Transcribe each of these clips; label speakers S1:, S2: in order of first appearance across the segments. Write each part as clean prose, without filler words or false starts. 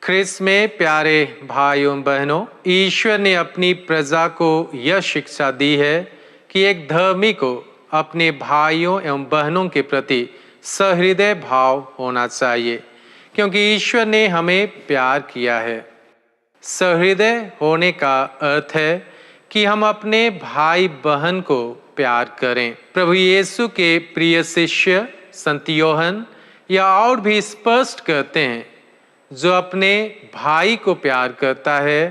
S1: ख्रिस्त में प्यारे भाइयों बहनों, ईश्वर ने अपनी प्रजा को यह शिक्षा दी है कि एक धर्मी को अपने भाइयों एवं बहनों के प्रति सहृदय भाव होना चाहिए, क्योंकि ईश्वर ने हमें प्यार किया है। सहृदय होने का अर्थ है कि हम अपने भाई बहन को प्यार करें। प्रभु यीशु के प्रिय शिष्य संत यूहन्ना या और भी स्पष्ट कहते हैं, जो अपने भाई को प्यार करता है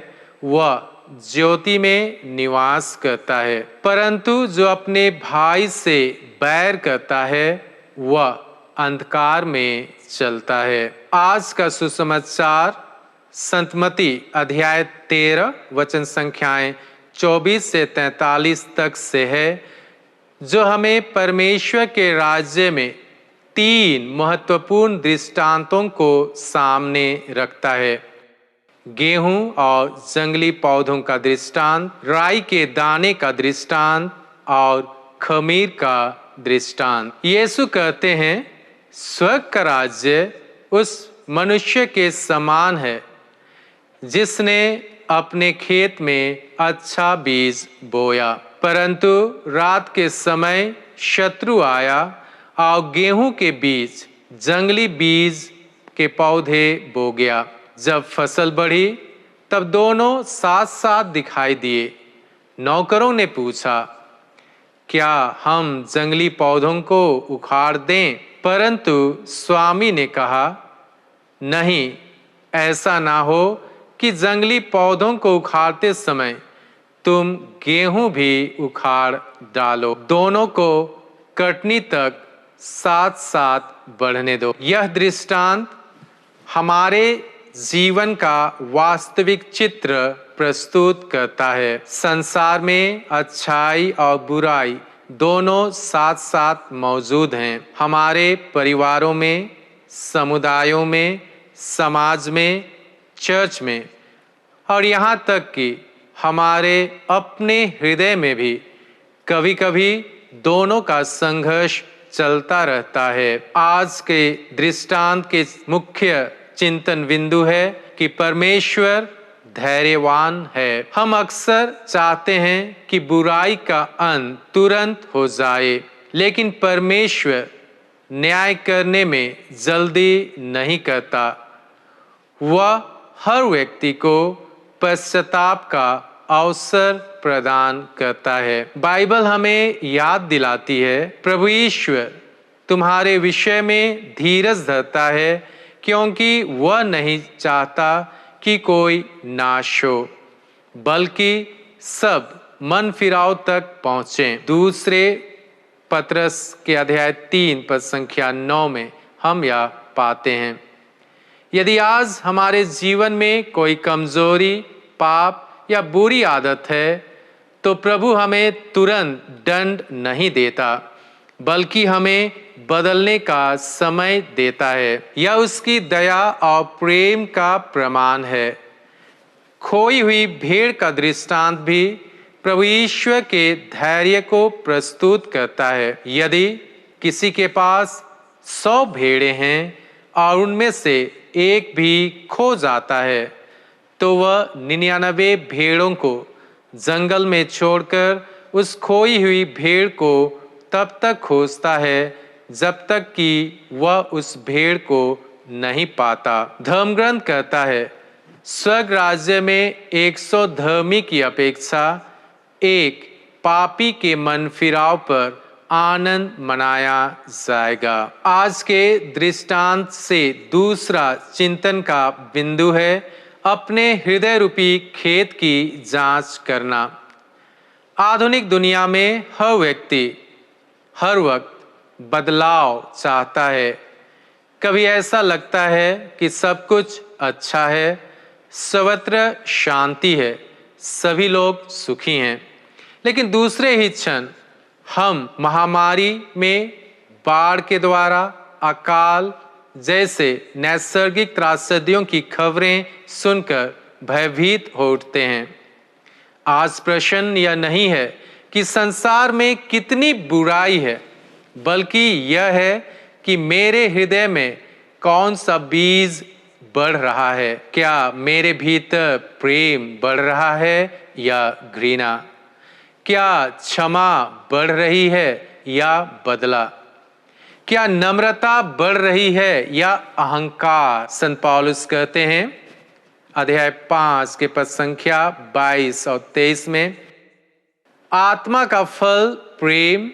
S1: वह ज्योति में निवास करता है, परंतु जो अपने भाई से बैर करता है वह अंधकार में चलता है। आज का सुसमाचार संत मत्ती अध्याय 13 वचन संख्याएं 24 से 43 तक से है, जो हमें परमेश्वर के राज्य में 3 महत्वपूर्ण दृष्टांतों को सामने रखता है। गेहूं और जंगली पौधों का दृष्टांत, राई के दाने का दृष्टांत और खमीर का दृष्टांत। यीशु कहते हैं, स्वर्ग का राज्य उस मनुष्य के समान है जिसने अपने खेत में अच्छा बीज बोया, परंतु रात के समय शत्रु आया और गेहूं के बीज जंगली बीज के पौधे बो गया। जब फसल बढ़ी तब दोनों साथ साथ दिखाई दिए। नौकरों ने पूछा, क्या हम जंगली पौधों को उखाड़ दें? परंतु स्वामी ने कहा, नहीं, ऐसा ना हो कि जंगली पौधों को उखाड़ते समय तुम गेहूं भी उखाड़ डालो। दोनों को कटनी तक साथ साथ बढ़ने दो। यह दृष्टांत हमारे जीवन का वास्तविक चित्र प्रस्तुत करता है। संसार में अच्छाई और बुराई दोनों साथ साथ मौजूद हैं। हमारे परिवारों में, समुदायों में, समाज में, चर्च में और यहाँ तक कि हमारे अपने हृदय में भी कभी कभी दोनों का संघर्ष चलता रहता है। आज के दृष्टांत के मुख्य चिंतन बिंदु है कि परमेश्वर धैर्यवान है। हम अक्सर चाहते हैं कि बुराई का अंत तुरंत हो जाए, लेकिन परमेश्वर न्याय करने में जल्दी नहीं करता। वह हर व्यक्ति को पश्चाताप का अवसर प्रदान करता है। बाइबल हमें याद दिलाती है, प्रभु ईश्वर तुम्हारे विषय में धीरज धरता है, क्योंकि वह नहीं चाहता कि कोई नाश हो, बल्कि सब मन फिराव तक पहुंचे। दूसरे पत्रस के अध्याय 3 पद संख्या 9 में हम यह पाते हैं, यदि आज हमारे जीवन में कोई कमजोरी, पाप या बुरी आदत है तो प्रभु हमें तुरंत दंड नहीं देता, बल्कि हमें बदलने का समय देता है। यह उसकी दया और प्रेम का प्रमाण है। खोई हुई भेड़ का दृष्टांत भी प्रभु ईश्वर के धैर्य को प्रस्तुत करता है। यदि किसी के पास 100 भेड़ें हैं और उनमें से एक भी खो जाता है, तो वह 99 भेड़ों को जंगल में छोड़कर उस खोई हुई भेड़ को तब तक खोजता है जब तक कि वह उस भेड़ को नहीं पाता। धर्मग्रंथ कहता है, स्वर्ग राज्य में 100 धर्मी की अपेक्षा एक पापी के मन फिराव पर आनंद मनाया जाएगा। आज के दृष्टांत से दूसरा चिंतन का बिंदु है अपने हृदय रूपी खेत की जांच करना। आधुनिक दुनिया में हर व्यक्ति हर वक्त बदलाव चाहता है। कभी ऐसा लगता है कि सब कुछ अच्छा है, सर्वत्र शांति है, सभी लोग सुखी हैं, लेकिन दूसरे ही क्षण हम महामारी में, बाढ़ के द्वारा, अकाल जैसे नैसर्गिक त्रासदियों की खबरें सुनकर भयभीत हो उठते हैं। आज प्रश्न यह नहीं है कि संसार में कितनी बुराई है, बल्कि यह है कि मेरे हृदय में कौन सा बीज बढ़ रहा है? क्या मेरे भीतर प्रेम बढ़ रहा है या घृणा? क्या क्षमा बढ़ रही है या बदला? क्या नम्रता बढ़ रही है या अहंकार? संत पौलुस कहते हैं अध्याय 5 के पद संख्या 22 और 23 में, आत्मा का फल प्रेम,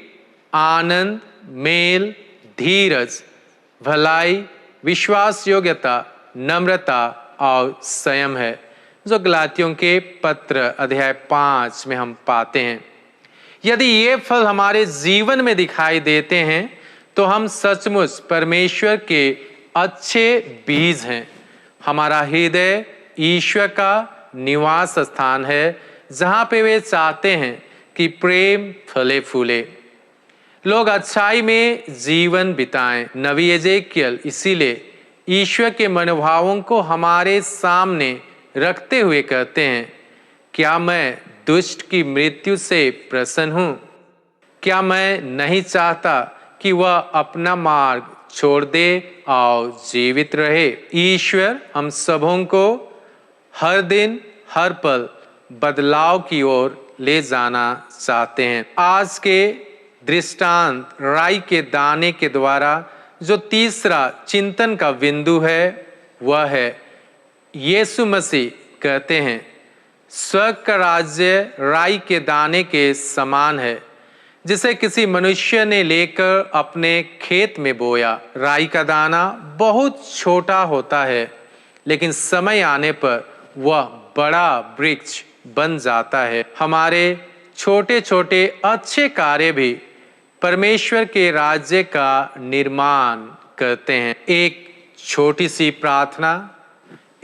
S1: आनंद, मेल, धीरज, भलाई, विश्वास योग्यता, नम्रता और संयम है, जो गलातियों के पत्र अध्याय 5 में हम पाते हैं। यदि ये फल हमारे जीवन में दिखाई देते हैं तो हम सचमुच परमेश्वर के अच्छे बीज हैं। हमारा हृदय ईश्वर का निवास स्थान है, जहां पे वे चाहते हैं कि प्रेम फले फूले, लोग अच्छाई में जीवन बिताएं। नबी एजेकियल इसीलिए ईश्वर के मनोभावों को हमारे सामने रखते हुए कहते हैं, क्या मैं दुष्ट की मृत्यु से प्रसन्न हूं? क्या मैं नहीं चाहता कि वह अपना मार्ग छोड़ दे और जीवित रहे? ईश्वर हम सबों को हर दिन हर पल बदलाव की ओर ले जाना चाहते हैं। आज के दृष्टांत राई के दाने के द्वारा जो तीसरा चिंतन का बिंदु है वह है, यीशु मसीह कहते हैं स्वर्ग का राज्य राई के दाने के समान है, जिसे किसी मनुष्य ने लेकर अपने खेत में बोया। राई का दाना बहुत छोटा होता है, लेकिन समय आने पर वह बड़ा वृक्ष बन जाता है। हमारे छोटे छोटे अच्छे कार्य भी परमेश्वर के राज्य का निर्माण करते हैं। एक छोटी सी प्रार्थना,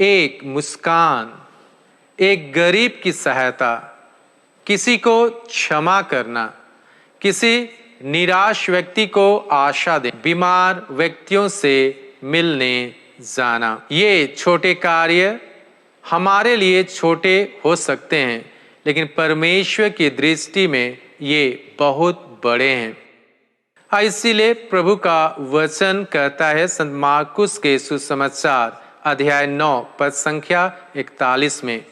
S1: एक मुस्कान, एक गरीब की सहायता, किसी को क्षमा करना, किसी निराश व्यक्ति को आशा दे, बीमार व्यक्तियों से मिलने जाना, ये छोटे कार्य हमारे लिए छोटे हो सकते हैं, लेकिन परमेश्वर की दृष्टि में ये बहुत बड़े हैं। इसीलिए प्रभु का वचन कहता है संत मार्कुस के सुसमाचार अध्याय 9 पद संख्या 41 में,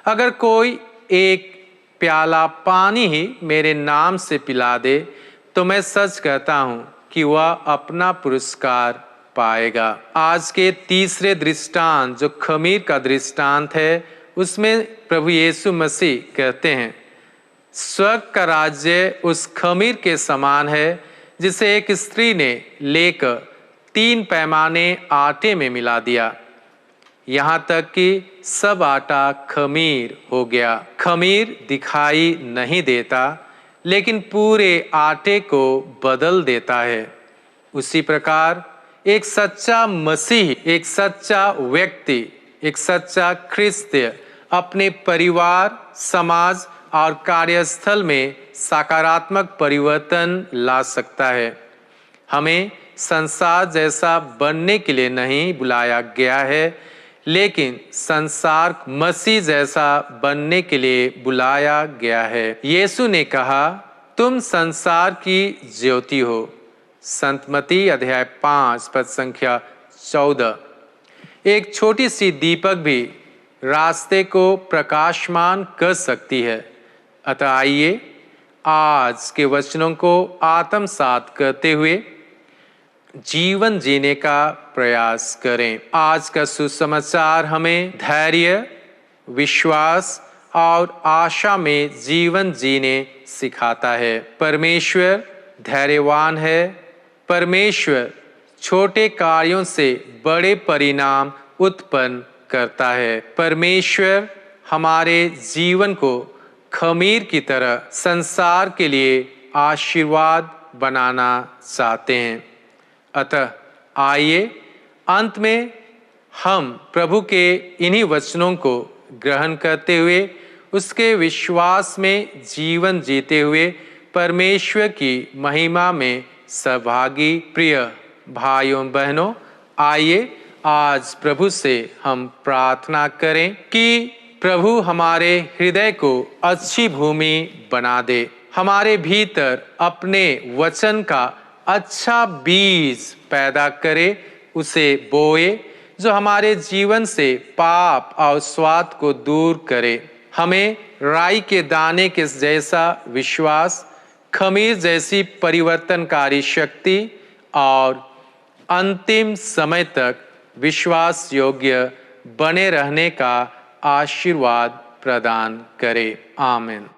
S1: अगर कोई एक प्याला पानी ही मेरे नाम से पिला दे तो मैं सच कहता हूं कि वह अपना पुरस्कार पाएगा। आज के तीसरे दृष्टांत जो खमीर का दृष्टांत है, उसमें प्रभु यीशु मसीह कहते हैं स्वर्ग का राज्य उस खमीर के समान है जिसे एक स्त्री ने लेकर 3 पैमाने आटे में मिला दिया, यहाँ तक कि सब आटा खमीर हो गया। खमीर दिखाई नहीं देता, लेकिन पूरे आटे को बदल देता है। उसी प्रकार एक सच्चा मसीह, एक सच्चा व्यक्ति, एक सच्चा ख्रिस्तीय अपने परिवार, समाज और कार्यस्थल में सकारात्मक परिवर्तन ला सकता है। हमें संसार जैसा बनने के लिए नहीं बुलाया गया है, लेकिन संसार मसीह जैसा बनने के लिए बुलाया गया है। यीशु ने कहा तुम संसार की ज्योति हो, संत मत्ती अध्याय 5 पद संख्या 14। एक छोटी सी दीपक भी रास्ते को प्रकाशमान कर सकती है। अतः आइए आज के वचनों को आत्मसात करते हुए जीवन जीने का प्रयास करें। आज का सुसमाचार हमें धैर्य, विश्वास और आशा में जीवन जीने सिखाता है। परमेश्वर धैर्यवान है। परमेश्वर छोटे कार्यों से बड़े परिणाम उत्पन्न करता है। परमेश्वर हमारे जीवन को खमीर की तरह संसार के लिए आशीर्वाद बनाना चाहते हैं। अतः आइए अंत में हम प्रभु के इन्हीं वचनों को ग्रहण करते हुए उसके विश्वास में जीवन जीते हुए परमेश्वर की महिमा में सहभागी प्रिय भाइयों बहनों, आइए आज प्रभु से हम प्रार्थना करें कि प्रभु हमारे हृदय को अच्छी भूमि बना दे, हमारे भीतर अपने वचन का अच्छा बीज पैदा करे, उसे बोए, जो हमारे जीवन से पाप और स्वाद को दूर करे। हमें राई के दाने के जैसा विश्वास, खमीर जैसी परिवर्तनकारी शक्ति और अंतिम समय तक विश्वास योग्य बने रहने का आशीर्वाद प्रदान करे। आमीन।